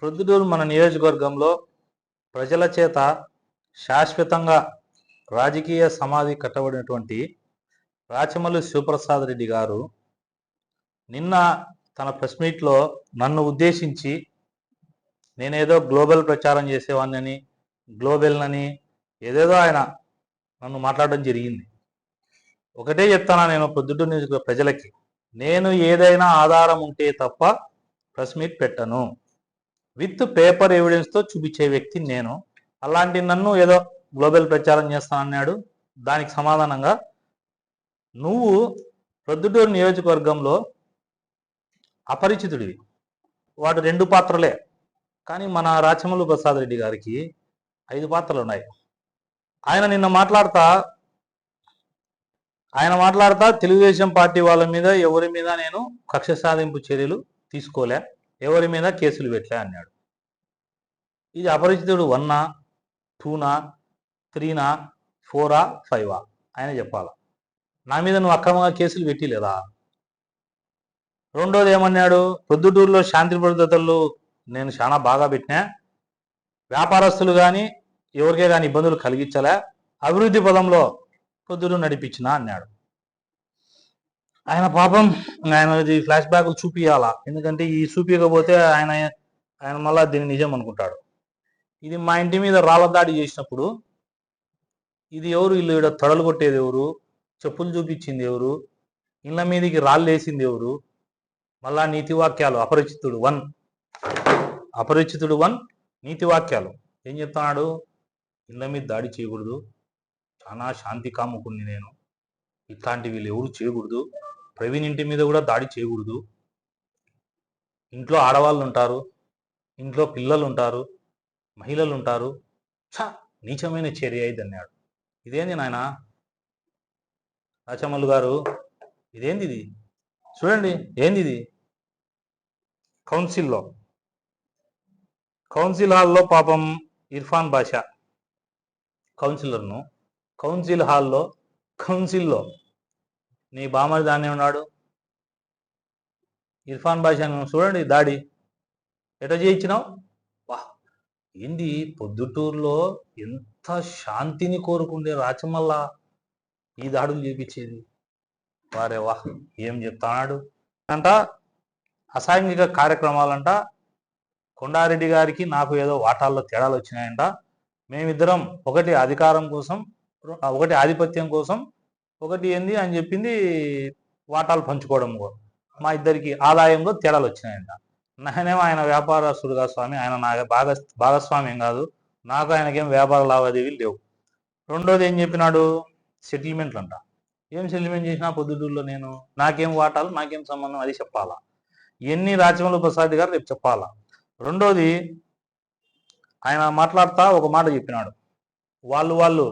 ప్రొద్దుటూరు మన నియోజకవర్గంలో ప్రజల చేత శాశ్వతంగా రాజకీయ సమాధి కట్టబడినటువంటి రాచమల్లి శివప్రసాద్ రెడ్డి గారు నిన్న తన ప్రెస్ మీట్లో నన్ను ఉద్దేశించి నేనేదో గ్లోబల్ ప్రచారం చేసేవాడిని గ్లోబల్నని ఏదేదో ఆయన నన్ను మాట్లాడడం జరిగింది. ఒకటే చెప్తానా నేను ప్రొద్దుటూరు నియోజకవర్గ ప్రజలకి, నేను ఏదైనా ఆధారం ఉంటే తప్ప ప్రెస్ మీట్ పెట్టను. విత్ పేపర్ ఎవిడెన్స్తో చూపించే వ్యక్తి నేను. అలాంటి నన్ను ఏదో గ్లోబల్ ప్రచారం చేస్తానన్నాడు. దానికి సమాధానంగా నువ్వు ప్రొద్దుటూరు నియోజకవర్గంలో అపరిచితుడివి. వాడు 2 పాత్రలే, కానీ మన రాచమల్లి ప్రసాద్ రెడ్డి గారికి 5 పాత్రలు ఉన్నాయి. ఆయన నిన్న మాట్లాడతా తెలుగుదేశం పార్టీ వాళ్ళ మీద ఎవరి మీద నేను కక్ష సాధింపు చర్యలు తీసుకోలే, ఎవరి మీద కేసులు పెట్టలే అన్నాడు. ఇది అపరిచితుడు 1, 2, 3, 4, 5 ఆయన చెప్పాల. నా మీద నువ్వు అక్రమంగా కేసులు పెట్టి లేదా? రెండోది ఏమన్నాడు, ప్రొద్దుటూరులో శాంతి భద్రతలు నేను చాలా బాగా పెట్టినా, వ్యాపారస్తులు కానీ ఎవరికే కానీ ఇబ్బందులు కలిగించలే, అభివృద్ధి పదంలో ప్రొద్దుటూరు నడిపించిన అన్నాడు. ఆయన పాపం ఆయన ఫ్లాష్ బ్యాక్లు చూపియాలా, ఎందుకంటే ఈ చూపించకపోతే ఆయన మళ్ళా దీన్ని నిజం అనుకుంటాడు. ఇది మా ఇంటి మీద రాళ్ళ దాడి చేసినప్పుడు ఇది ఎవరు, ఇల్లు ఇక్కడ తొడలు కొట్టేది ఎవరు, చెప్పులు చూపించింది ఎవరు, ఇళ్ళ మీదకి రాళ్ళు వేసింది ఎవరు, మళ్ళా నీతివాక్యాలు అపరిచితుడు 1 నీతివాక్యాలు ఏం చెప్తున్నాడు, ఇళ్ళ మీద దాడి చేయకూడదు, చాలా శాంతి కాముకుని నేను, ఇట్లాంటి వీళ్ళు ఎవరు చేయకూడదు, ప్రవీణ్ ఇంటి మీద కూడా దాడి చేయకూడదు, ఇంట్లో ఆడవాళ్ళు ఉంటారు, ఇంట్లో పిల్లలు ఉంటారు, మహిళలు ఉంటారు, నీచమైన చర్య ఇది అన్నాడు. ఇదేంది నాయన రాచమల్లు గారు, ఇదేంది ఇది? చూడండి ఏంది ఇది, కౌన్సిల్ హాల్లో పాపం ఇర్ఫాన్ బాషా కౌన్సిలర్ను కౌన్సిల్లో నీ బామరి దాన్నే ఉన్నాడు ఇర్ఫాన్ బాషాను చూడండి దాడి ఎట చేయించినావు. ఏంది పొద్దుటూరులో ఎంత శాంతిని కోరుకుండే రాచమల్ల ఈ దాడులు చేపించేది? వారే వాహ్, ఏం చెప్తాడు అంట. అసాంఘిక కార్యక్రమాలంట, కొండారెడ్డి గారికి నాకు ఏదో వాటాల్లో తేడాలు వచ్చినాయంట, మేమిద్దరం ఒకటి అధికారం కోసం, ఒకటి ఆధిపత్యం కోసం, ఒకటి ఏంది అని చెప్పింది వాటాలు పంచుకోవడం, మా ఇద్దరికి ఆదాయంలో తేడాలు వచ్చినాయంట. నేనేమో ఆయన వ్యాపారస్తుడుగా స్వామి, ఆయన నా భాగస్వామ్యం కాదు, నాకు ఆయనకేం వ్యాపార లావాదేవీలు లేవు. రెండోది ఏం చెప్పినాడు, సెటిల్మెంట్లు అంట. ఏం సెటిల్మెంట్ చేసినా పొద్దుటూరులో నేను, నాకేం వాటాలు, నాకేం సంబంధం, అది చెప్పాలా. ఇవన్నీ రాచమల్లి ప్రసాద్ గారు రేపు చెప్పాలా. రెండోది ఆయన మాట్లాడుతా ఒక మాట చెప్పినాడు, వాళ్ళు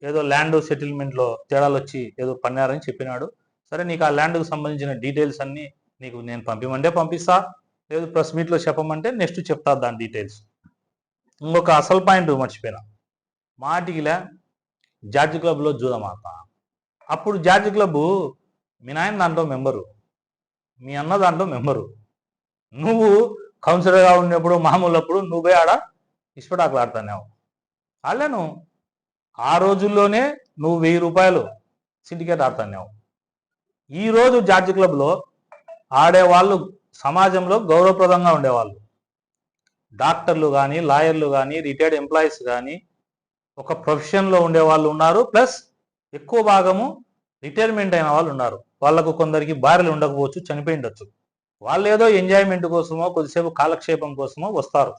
ఏదో ల్యాండ్ సెటిల్మెంట్లో తేడాలు వచ్చి ఏదో పన్నారని చెప్పినాడు. సరే, నీకు ఆ ల్యాండ్కు సంబంధించిన డీటెయిల్స్ అన్నీ నీకు నేను పంపిమంటే పంపిస్తా, లేదు ప్రెస్ మీట్లో చెప్పమంటే నెక్స్ట్ చెప్తా దాని డీటెయిల్స్. ఇంకొక అసలు పాయింట్ మర్చిపోయినా, మాటికిలే జార్జ్ క్లబ్లో జూదమాత. అప్పుడు జార్జ్ క్లబ్ మీ నాయన దాంట్లో మెంబరు, మీ అన్న దాంట్లో మెంబరు, నువ్వు కౌన్సిలర్గా ఉన్నప్పుడు మామూలప్పుడు నువ్వే ఆడ ఇష్టపడాకులు ఆడుతున్నావు. ఆడలేను, ఆ రోజుల్లోనే నువ్వు 1000 రూపాయలు సిండికేట్ ఆడుతున్నావు. ఈరోజు జార్జ్ క్లబ్లో ఆడేవాళ్ళు సమాజంలో గౌరవప్రదంగా ఉండేవాళ్ళు, డాక్టర్లు కానీ, లాయర్లు కానీ, రిటైర్డ్ ఎంప్లాయీస్ కానీ, ఒక ప్రొఫెషన్లో ఉండేవాళ్ళు ఉన్నారు, ప్లస్ ఎక్కువ భాగము రిటైర్మెంట్ అయిన వాళ్ళు ఉన్నారు. వాళ్ళకు కొందరికి భార్యలు ఉండకపోవచ్చు, చనిపోయి ఉండొచ్చు. వాళ్ళు ఏదో ఎంజాయ్మెంట్ కోసమో కొద్దిసేపు కాలక్షేపం కోసమో వస్తారు.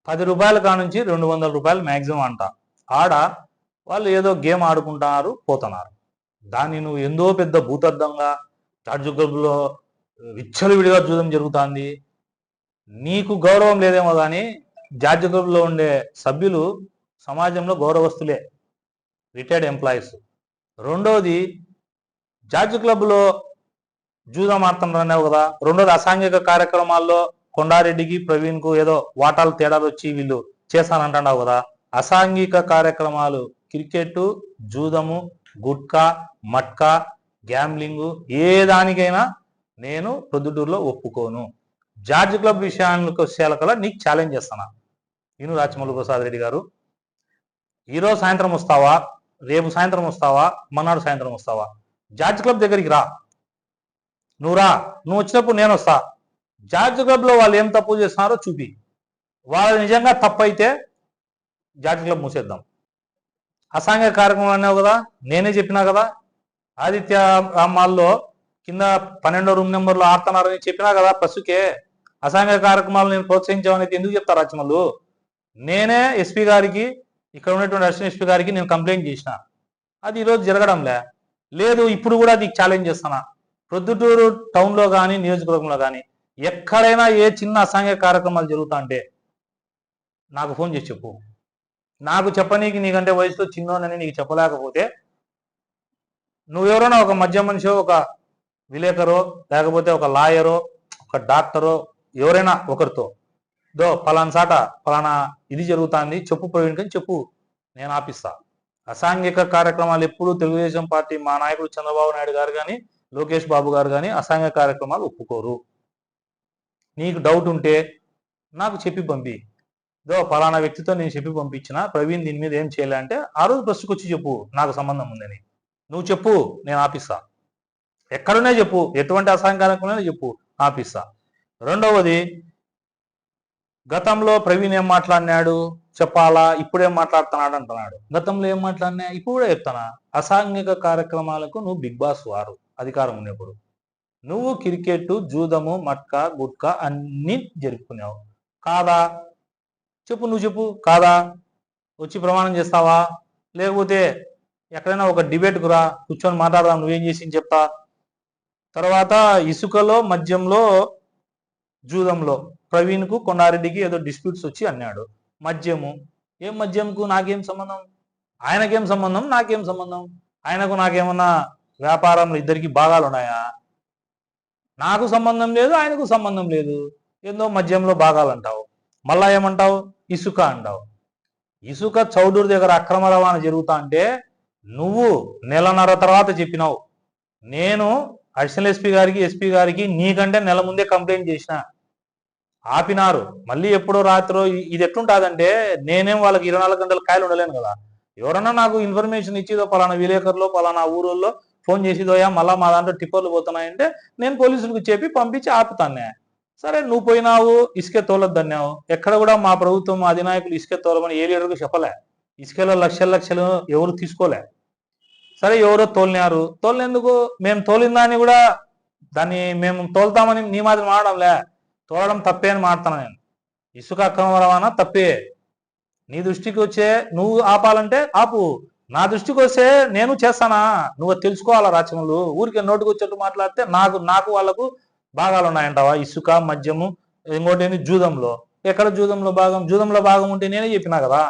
10 రూపాయల కానుంచి 200 రూపాయలు మ్యాక్సిమం అంట. ఆడ వాళ్ళు ఏదో గేమ్ ఆడుకుంటున్నారు, పోతున్నారు. దాన్ని నువ్వు ఎంతో పెద్ద భూతద్దంగా జార్జ్ క్లబ్లో విచ్చలవిడిగా జూదం జరుగుతుంది, నీకు గౌరవం లేదేమో కానీ జార్జ్ క్లబ్లో ఉండే సభ్యులు సమాజంలో గౌరవస్తులే, రిటైర్డ్ ఎంప్లాయీస్. రెండోది జార్జ్ క్లబ్లో జూదం ఆడుతున్నారనేవు కదా. రెండోది అసాంఘిక కార్యక్రమాల్లో కొండారెడ్డికి ప్రవీణ్కు ఏదో వాటాలు తేడాలు వచ్చి వీళ్ళు చేస్తానంటున్నావు కదా. అసాంఘిక కార్యక్రమాలు క్రికెట్, జూదము, గుట్కా, మట్కా, గ్యాంబ్లింగు, ఏ దానికైనా నేను ప్రొద్దుటూరులో ఒప్పుకోను. జార్జ్ క్లబ్ విషయాల నీకు ఛాలెంజ్ చేస్తానా. నేను రాచమల్లు ప్రసాద్ రెడ్డి గారు, ఈరోజు సాయంత్రం వస్తావా, రేపు సాయంత్రం వస్తావా, మన్నాడు సాయంత్రం వస్తావా, జార్జ్ క్లబ్ దగ్గరికి రా. నువ్వు వచ్చినప్పుడు నేను వస్తా. జార్జ్ క్లబ్లో వాళ్ళు ఏం తప్పు చేస్తున్నారో చూపి. వాళ్ళు నిజంగా తప్పు అయితే జార్జ్ క్లబ్ మూసేద్దాం. అసాంఘిక కార్యక్రమం అన్నావు కదా, నేనే చెప్పినా కదా, ఆదిత్య రామాల్లో కింద 12వ రూమ్ నెంబర్లో ఆడుతున్నారని చెప్పినా కదా ప్రెస్కే. అసాంఘిక కార్యక్రమాలు నేను ప్రోత్సహించామనేది ఎందుకు చెప్తా రాచమల్లు? నేనే ఎస్పీ గారికి, ఇక్కడ ఉన్నటువంటి అసిస్టెంట్ ఎస్పీ గారికి నేను కంప్లైంట్ చేసిన. అది ఈరోజు జరగడంలే. లేదు, ఇప్పుడు కూడా అది ఛాలెంజ్ చేస్తానా. ప్రొద్దుటూరు టౌన్లో కానీ నియోజకవర్గంలో కానీ ఎక్కడైనా ఏ చిన్న అసాంఘిక కార్యక్రమాలు జరుగుతా అంటే నాకు ఫోన్ చేసి చెప్పు. నాకు చెప్పనీకి నీకంటే వయసులో చిన్నోనని నీకు చెప్పలేకపోతే నువ్వెవరైనా ఒక మధ్య మనిషో, ఒక విలేకరో, లేకపోతే ఒక లాయరో, ఒక డాక్టరో, ఎవరైనా ఒకరితో పలానా సాట పలానా ఇది జరుగుతుంది చెప్పు ప్రవీణ్ అని చెప్పు, నేను ఆపిస్తా. అసాంఘిక కార్యక్రమాలు ఎప్పుడు తెలుగుదేశం పార్టీ మా నాయకుడు చంద్రబాబు నాయుడు గారు కానీ లోకేష్ బాబు గారు కానీ అసాంఘిక కార్యక్రమాలు ఒప్పుకోరు. నీకు డౌట్ ఉంటే నాకు చెప్పి పంపి. పలానా వ్యక్తితో నేను చెప్పి పంపించిన, ప్రవీణ్ దీని మీద ఏం చేయాలి అంటే ఆ రోజు ప్రెస్కి వచ్చి చెప్పు నాకు సంబంధం ఉందని. నువ్వు చెప్పు, నేను ఆపిస్తా. ఎక్కడనే చెప్పు, ఎటువంటి అసాంఘిక కార్యక్రమాలు చెప్పు, ఆపిస్తా. రెండవది, గతంలో ప్రవీణ్ ఏం మాట్లాడినాడు చెప్పాలా, ఇప్పుడేం మాట్లాడుతున్నాడు అంటున్నాడు. గతంలో ఏం మాట్లాడినా ఇప్పుడు కూడా చెప్తానా. అసాంఘిక కార్యక్రమాలకు నువ్వు బిగ్ బాస్ వారు, అధికారం ఉన్నప్పుడు. నువ్వు క్రికెట్, జూదము, మట్కా, గుట్కా అన్నీ జరుపుకున్నావు కాదా? చెప్పు, నువ్వు చెప్పు. కాదా? వచ్చి ప్రమాణం చేస్తావా? లేకపోతే ఎక్కడైనా ఒక డిబేట్కు రా, కూర్చొని మాట్లాడదాం, నువ్వేం చేసి చెప్తా. తర్వాత ఇసుకలో, మద్యంలో, జూదంలో ప్రవీణ్కు, కొండారెడ్డికి ఏదో డిస్ప్యూట్స్ వచ్చి అన్నాడు. మద్యము, ఏం మద్యంకు నాకేం సంబంధం? ఆయనకేం సంబంధం, నాకేం సంబంధం? ఆయనకు నాకేమన్నా వ్యాపారంలో ఇద్దరికి భాగాలు ఉన్నాయా? నాకు సంబంధం లేదు, ఆయనకు సంబంధం లేదు. ఏందో మద్యంలో భాగాలు అంటావు, మళ్ళా ఏమంటావు ఇసుక అంటావు. ఇసుక చౌడూరు దగ్గర అక్రమ రవాణా జరుగుతా అంటే నువ్వు నెలన్నర తర్వాత చెప్పినావు. నేను అడిషనల్ ఎస్పీ గారికి, ఎస్పీ గారికి నీకంటే నెల ముందే కంప్లైంట్ చేసిన, ఆపినారు. మళ్ళీ ఎప్పుడో రాత్రో. ఇది ఎట్లుంటుందంటే నేనేం వాళ్ళకి 24 గంటల కాయలు ఉండలేను కదా. ఎవరన్నా నాకు ఇన్ఫర్మేషన్ ఇచ్చిదో పలానా విలేకరులో పలానా ఊరోల్లో ఫోన్ చేసిదోయా మళ్ళా మా దాంట్లో టిప్పర్లు పోతున్నాయంటే నేను పోలీసులకు చెప్పి పంపించి ఆపుతానే. సరే, నువ్వు పోయినావు, ఇసుకే తోలొద్దన్నావు. ఎక్కడ కూడా మా ప్రభుత్వం, మా అధినాయకులు ఇసుకే తోలమని ఏ లీడర్కు చెప్పలే. ఇసుకలో లక్షలు ఎవరు తీసుకోలే. సరే, ఎవరో తోలినారు. తోలినందుకు మేము తోలిందాన్ని కూడా దాన్ని మేము తోలుతామని నీ మాదిరి మాడడంలే. తోలడం తప్పే అని మాడుతున్నా నేను. ఇసుక అక్రమ రవాణా తప్పే. నీ దృష్టికి వచ్చే నువ్వు ఆపాలంటే ఆపు. నా దృష్టికి వస్తే నేను చేస్తానా? నువ్వు తెలుసుకోవాలా రాచమల్లు. ఊరికే నోటికి వచ్చేట్టు మాట్లాడితే నాకు వాళ్ళకు భాగాలు ఉన్నాయంటావా? ఇసుక, మద్యము, ఇంకోటి ఏంటి జూదంలో. ఎక్కడ జూదంలో భాగం? జూదంలో భాగం ఉంటే నేనే చెప్పినా కదా.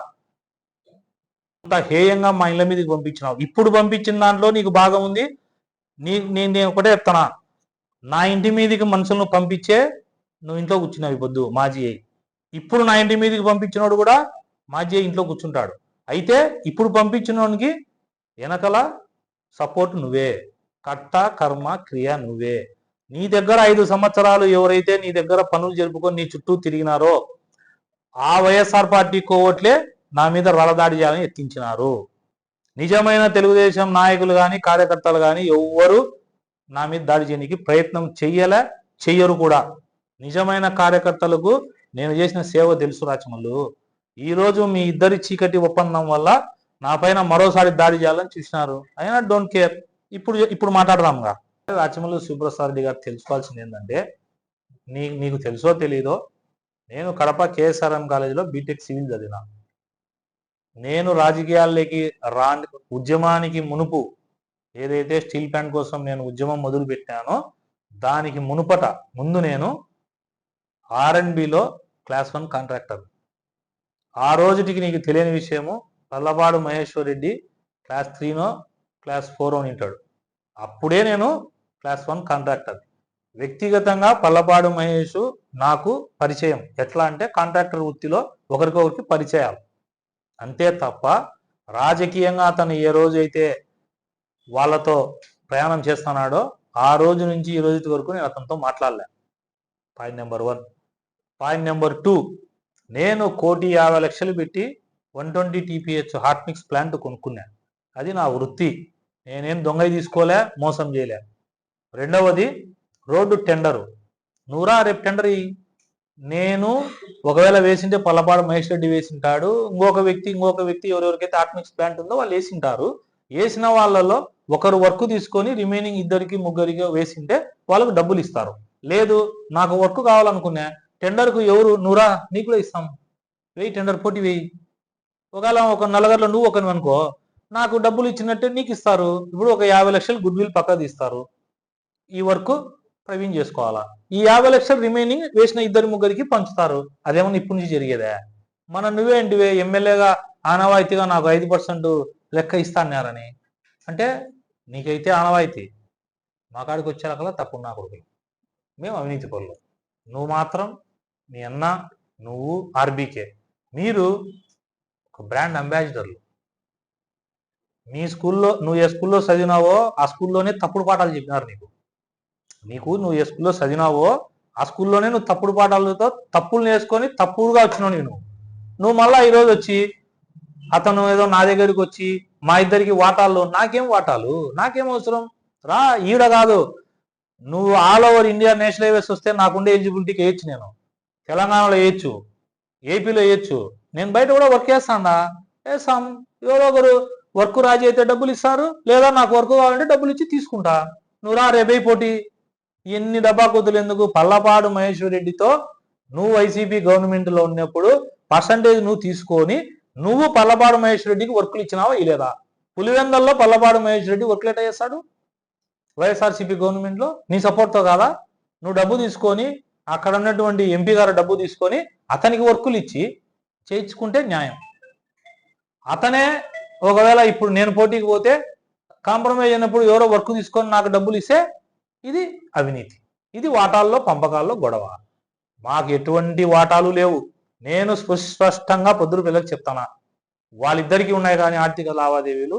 అంత హేయంగా మా ఇళ్ళ మీదకి పంపించినావు. ఇప్పుడు పంపించిన దాంట్లో నీకు భాగం ఉంది. నేను ఒకటే చెప్తానా, నా ఇంటి మీదకి మనుషులను పంపించే నువ్వు ఇంట్లో కూర్చున్నావు పొద్దు మాజీ అయ్యి. ఇప్పుడు నా ఇంటి మీదకి పంపించినోడు కూడా మాజీ ఇంట్లో కూర్చుంటాడు. అయితే ఇప్పుడు పంపించినోనికి వెనకల సపోర్ట్ నువ్వే, కర్త కర్మ క్రియ నువ్వే. నీ దగ్గర 5 సంవత్సరాలు ఎవరైతే నీ దగ్గర పనులు జరుపుకొని నీ చుట్టూ తిరిగినారో ఆ వైఎస్ఆర్ పార్టీ కోవట్లే నా మీద రలదాడి చేయాలని ఎత్తించినారు. నిజమైన తెలుగుదేశం నాయకులు కానీ కార్యకర్తలు కానీ ఎవ్వరు నా మీద దాడి చేయడానికి ప్రయత్నం చెయ్యరు కూడా. నిజమైన కార్యకర్తలకు నేను చేసిన సేవ తెలుసు రాచమల్లు. ఈరోజు మీ ఇద్దరి చీకటి ఒప్పందం వల్ల నా పైన మరోసారి దాడి చేయాలని చూసినారు. అయినా డోంట్ కేర్. ఇప్పుడు మాట్లాడదాంగా. రాచమల్లు సుబ్రసాద్ రెడ్డి గారు తెలుసుకోవాల్సింది ఏంటంటే, నీకు తెలుసో తెలీదో, నేను కడప కేఎస్ఆర్ఎం కాలేజీలో బీటెక్ సివిల్ చదివినా. నేను రాజకీయాల్లోకి ఉద్యమానికి మునుపు ఏదైతే స్టీల్ ప్లాంట్ కోసం నేను ఉద్యమం మొదలు పెట్టానో దానికి ముందు నేను R&Bలో క్లాస్ 1 కాంట్రాక్టర్. ఆ రోజుటికి నీకు తెలియని విషయము, పల్లపాడు మహేశ్వర్ రెడ్డి క్లాస్ 3నో క్లాస్ 4 ఉంటాడు. అప్పుడే నేను క్లాస్ 1 కాంట్రాక్టర్. వ్యక్తిగతంగా పల్లపాడు మహేష్ నాకు పరిచయం. ఎట్లా అంటే కాంట్రాక్టర్ వృత్తిలో ఒకరికొకరికి పరిచయాలు, అంతే తప్ప రాజకీయంగా అతను ఏ రోజైతే వాళ్ళతో ప్రయాణం చేస్తున్నాడో ఆ రోజు నుంచి ఈ రోజు వరకు నేను అతనితో మాట్లాడలే. Point number 1. పాయింట్ నెంబర్ 2, నేను 1,50,00,000 పెట్టి 120 TPH హాట్ మిక్స్ ప్లాంట్ కొనుక్కున్నా. అది నా వృత్తి. నేనేం దొంగ తీసుకోలే, మోసం చేయలే. రెండవది, రోడ్డు టెండరు. నువ్వురా రేపు టెండర్ నేను ఒకవేళ వేసింటే పల్లపాడు మహేష్ రెడ్డి వేసింటాడు, ఇంకొక వ్యక్తి ఎవరెవరికైతే హాట్ మిక్స్ ప్లాంట్ ఉందో వాళ్ళు వేసింటారు. వేసిన వాళ్ళలో ఒకరు వర్క్ తీసుకొని రిమైనింగ్ 2-3 వేసింటే వాళ్ళకు డబ్బులు ఇస్తారు. లేదు నాకు వర్క్ కావాలనుకున్నా, టెండర్కు ఎవరు నువ్వురా నీకు కూడా ఇస్తాం, వెయ్యి టెండర్ పోటీ వెయ్యి. ఒకవేళ ఒక నలుగురిలో నువ్వు ఒకని అనుకో, నాకు డబ్బులు ఇచ్చినట్టే నీకు ఇస్తారు. ఇప్పుడు ఒక 50 లక్షలు గుడ్ విల్ పక్క తీస్తారు. ఈ వర్క్ ప్రవీణ్ చేసుకోవాలా. ఈ 50 లక్షలు రిమైనింగ్ వేసిన 2-3 పంచుతారు. అదేమన్నా ఇప్పటి నుంచి జరిగేదే? నువ్వేంటివే ఎమ్మెల్యేగా ఆనవాయితీగా నాకు 5% లెక్క ఇస్తాన్నారని అంటే నీకైతే ఆనవాయితీ, మా కాడికి వచ్చేలా తప్పుడు నా కొడుకులు, మేము అవినీతి పనులు. నువ్వు మాత్రం మీ అన్న, నువ్వు, ఆర్బీకే మీరు ఒక బ్రాండ్ అంబాసిడర్లు. మీ స్కూల్లో నువ్వు ఏ స్కూల్లో చదివినావో ఆ స్కూల్లోనే తప్పుడు పాఠాలు చెప్పినారు నువ్వు ఏ స్కూల్లో చదివినావో ఆ స్కూల్లోనే నువ్వు తప్పుడు పాఠాలతో తప్పులు నేర్చుకొని తప్పుడుగా వచ్చినావు. నువ్వు మళ్ళీ ఈరోజు వచ్చి అతను ఏదో నా దగ్గరికి వచ్చి మా ఇద్దరికి వాటాలు, నాకేం వాటాలు, నాకేం అవసరం రా. ఈడ కాదు, నువ్వు all over India national highways వస్తే నాకుండే ఎలిజిబిలిటీకి వేయచ్చు. నేను తెలంగాణలో వేయచ్చు, ఏపీలో వేయచ్చు, నేను బయట కూడా వర్క్ చేస్తాడా. వేస్తాం. ఎవరో ఒకరు వర్క్ రాజీ అయితే డబ్బులు ఇస్తారు, లేదా నాకు వర్క్ కావాలంటే డబ్బులు ఇచ్చి తీసుకుంటా. నువ్వు రా రేపే పోటీ. ఎన్ని డబ్బా కొద్దులు ఎందుకు? పల్లపాడు మహేశ్వర్ రెడ్డితో నువ్వు వైసీపీ గవర్నమెంట్లో ఉన్నప్పుడు పర్సంటేజ్ నువ్వు తీసుకొని నువ్వు పల్లపాడు మహేశ్వర్ రెడ్డికి వర్కులు ఇచ్చినావా ఇలేదా? పులివెందల్లో పల్లపాడు మహేశ్వర్ రెడ్డి వర్కులు ఎట్లా చేస్తాడు? వైఎస్ఆర్సీపీ గవర్నమెంట్లో నీ సపోర్ట్తో కాదా? నువ్వు డబ్బు తీసుకొని అక్కడ ఉన్నటువంటి ఎంపీ గారు డబ్బు తీసుకొని అతనికి వర్కులు ఇచ్చి చేయించుకుంటే న్యాయం. అతనే ఒకవేళ ఇప్పుడు నేను పోటీకి పోతే కాంప్రమైజ్ అయినప్పుడు ఎవరో వర్క్ తీసుకొని నాకు డబ్బులు ఇస్తే ఇది అవినీతి. ఇది వాటాల్లో పంపకాల్లో గొడవ. మాకు ఎటువంటి వాటాలు లేవు. నేను స్పష్టంగా పొద్దురు పిల్లలకు చెప్తానా, వాళ్ళిద్దరికీ ఉన్నాయి కానీ ఆర్థిక లావాదేవీలు.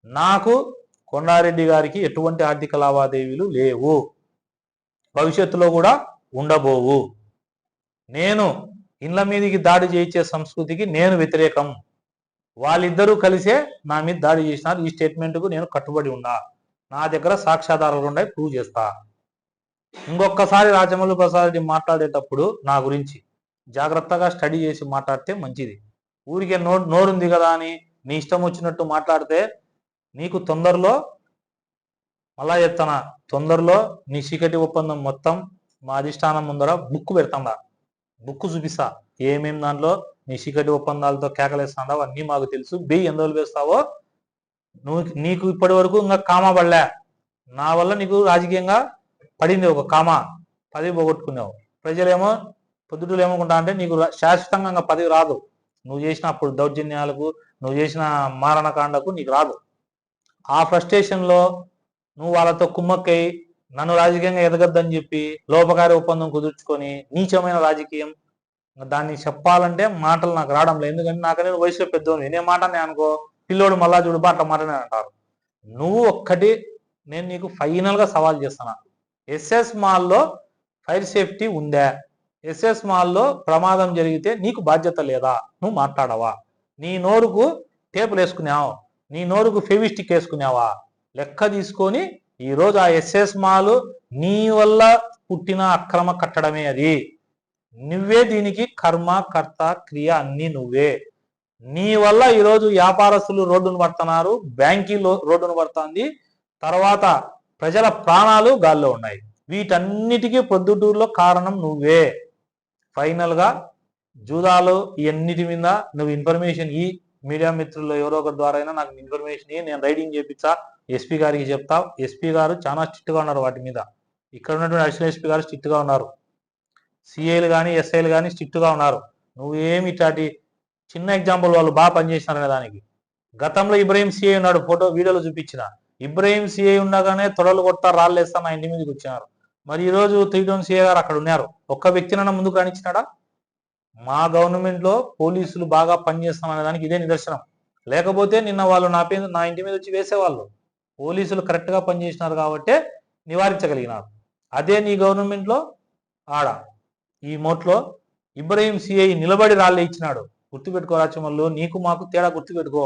నాకు కొండారెడ్డి గారికి ఎటువంటి ఆర్థిక లావాదేవీలు లేవు, భవిష్యత్తులో కూడా ఉండబోవు. నేను ఇండ్ల మీదకి దాడి చేయించే సంస్కృతికి నేను వ్యతిరేకం. వాళ్ళిద్దరూ కలిసే నా మీద దాడి చేసినారు. ఈ స్టేట్మెంట్కు నేను కట్టుబడి ఉన్నా. నా దగ్గర సాక్ష్యాధారాలు ఉన్నాయి, ప్రూవ్ చేస్తా. ఇంకొకసారి రాజమౌళి ప్రసాద్ రెడ్డి మాట్లాడేటప్పుడు నా గురించి జాగ్రత్తగా స్టడీ చేసి మాట్లాడితే మంచిది. ఊరికే నోరుంది కదా అని నీ ఇష్టం వచ్చినట్టు మాట్లాడితే నీకు తొందరలో, మళ్ళా చెప్తానా, తొందరలో నీ చీకటి ఒప్పందం మొత్తం మా అధిష్టానం ముందర బుక్ పెడతాడా, బుక్ చూపిస్తా. ఏమేమి దాంట్లో నీ చీకటి ఒప్పందాలతో కేకలేస్తాడావు అన్నీ మాకు తెలుసు. ఎంత రోజులు వేస్తావో నీకు ఇప్పటి వరకు ఇంకా కామా పడలే. నా వల్ల నీకు రాజకీయంగా పడింది ఒక కామా, పదవి పోగొట్టుకున్నావు. ప్రజలేమో పొద్దుటూలు ఏమనుకుంటా అంటే నీకు శాశ్వతంగా ఇంకా పదవి రాదు. నువ్వు చేసిన అప్పుడు దౌర్జన్యాలకు, నువ్వు చేసిన మారణకాండకు నీకు రాదు. ఆ ఫ్రస్ట్రేషన్లో నువ్వు వాళ్ళతో కుమ్మక్కై నన్ను రాజకీయంగా ఎదగద్దని చెప్పి లోపకారి ఒప్పందం కుదుర్చుకొని నీచమైన రాజకీయం. దాన్ని చెప్పాలంటే మాటలు నాకు రావడం లేదు. ఎందుకంటే నాకనే వయసులో పెద్దోని, నేను మాటనే అనుకో పిల్లోడు మళ్ళా చూడు అట్లా మాటనే అంటారు. నువ్వు ఒక్కటి నేను నీకు ఫైనల్గా సవాల్ చేస్తున్నా. ఎస్ఎస్ మాల్లో ఫైర్ సేఫ్టీ ఉందా? ఎస్ఎస్ మాల్లో ప్రమాదం జరిగితే నీకు బాధ్యత లేదా? నువ్వు మాట్లాడవా? నీ నోరుకు టేపులు వేసుకున్నావు, నీ నోరుకు ఫెవిస్టిక్ వేసుకున్నావా? లెక్క తీసుకొని ఈరోజు ఆ ఎస్ఎస్ మాల్ నీ వల్ల పుట్టిన అక్రమ కట్టడమే. అది నువ్వే దీనికి కర్మ, కర్త, క్రియ అన్నీ నువ్వే. నీ వల్ల ఈరోజు వ్యాపారస్తులు రోడ్డును పడుతున్నారు, బ్యాంకీలు రోడ్డును పడుతుంది, తర్వాత ప్రజల ప్రాణాలు గాల్లో ఉన్నాయి. వీటన్నిటికీ పొద్దుటూరులో కారణం నువ్వే. ఫైనల్గా జూదాలు ఇవన్నిటి మీద నువ్వు ఇన్ఫర్మేషన్ ఈ మీడియా మిత్రుల్లో ఎవరో ఒకరి ద్వారా అయినా నాకు ఇన్ఫర్మేషన్ నేను రైడింగ్ చేపించా, ఎస్పీ గారికి చెప్తా. ఎస్పీ గారు చాలా స్ట్రిక్ట్గా ఉన్నారు వాటి మీద. ఇక్కడ ఉన్నటువంటి అడిషనల్ ఎస్పీ గారు స్ట్రిక్ట్గా ఉన్నారు, సిఐలు కానీ ఎస్ఐలు కానీ స్ట్రిక్ట్గా ఉన్నారు. నువ్వేమి ఇట్లాంటి చిన్న ఎగ్జాంపుల్ వాళ్ళు బాగా పనిచేసినారనే దానికి. గతంలో ఇబ్రహీం సిఐ ఉన్నాడు, ఫోటో వీడియోలో చూపించిన. ఇబ్రహీం సిఐ ఉండగానే తొడలు కొడతా రాళ్ళు వేస్తా నా ఇంటి మీదకి వచ్చినారు. మరి ఈరోజు 3 టౌన్ సిఐ గారు అక్కడ ఉన్నారు. ఒక్క వ్యక్తినన్నా ముందుకు రానిచ్చినాడా? మా గవర్నమెంట్లో పోలీసులు బాగా పనిచేస్తామనే దానికి ఇదే నిదర్శనం. లేకపోతే నిన్న వాళ్ళు నా ఇంటి మీద వచ్చి వేసేవాళ్ళు. పోలీసులు కరెక్ట్గా పనిచేసినారు కాబట్టే నివారించగలిగినారు. అదే నీ గవర్నమెంట్లో ఆడ ఈ మోట్లో ఇబ్రహీం సిఐ నిలబడి రాళ్ళే ఇచ్చినాడు. గుర్తుపెట్టుకో రాచమల్లు, నీకు మాకు తేడా గుర్తుపెట్టుకో.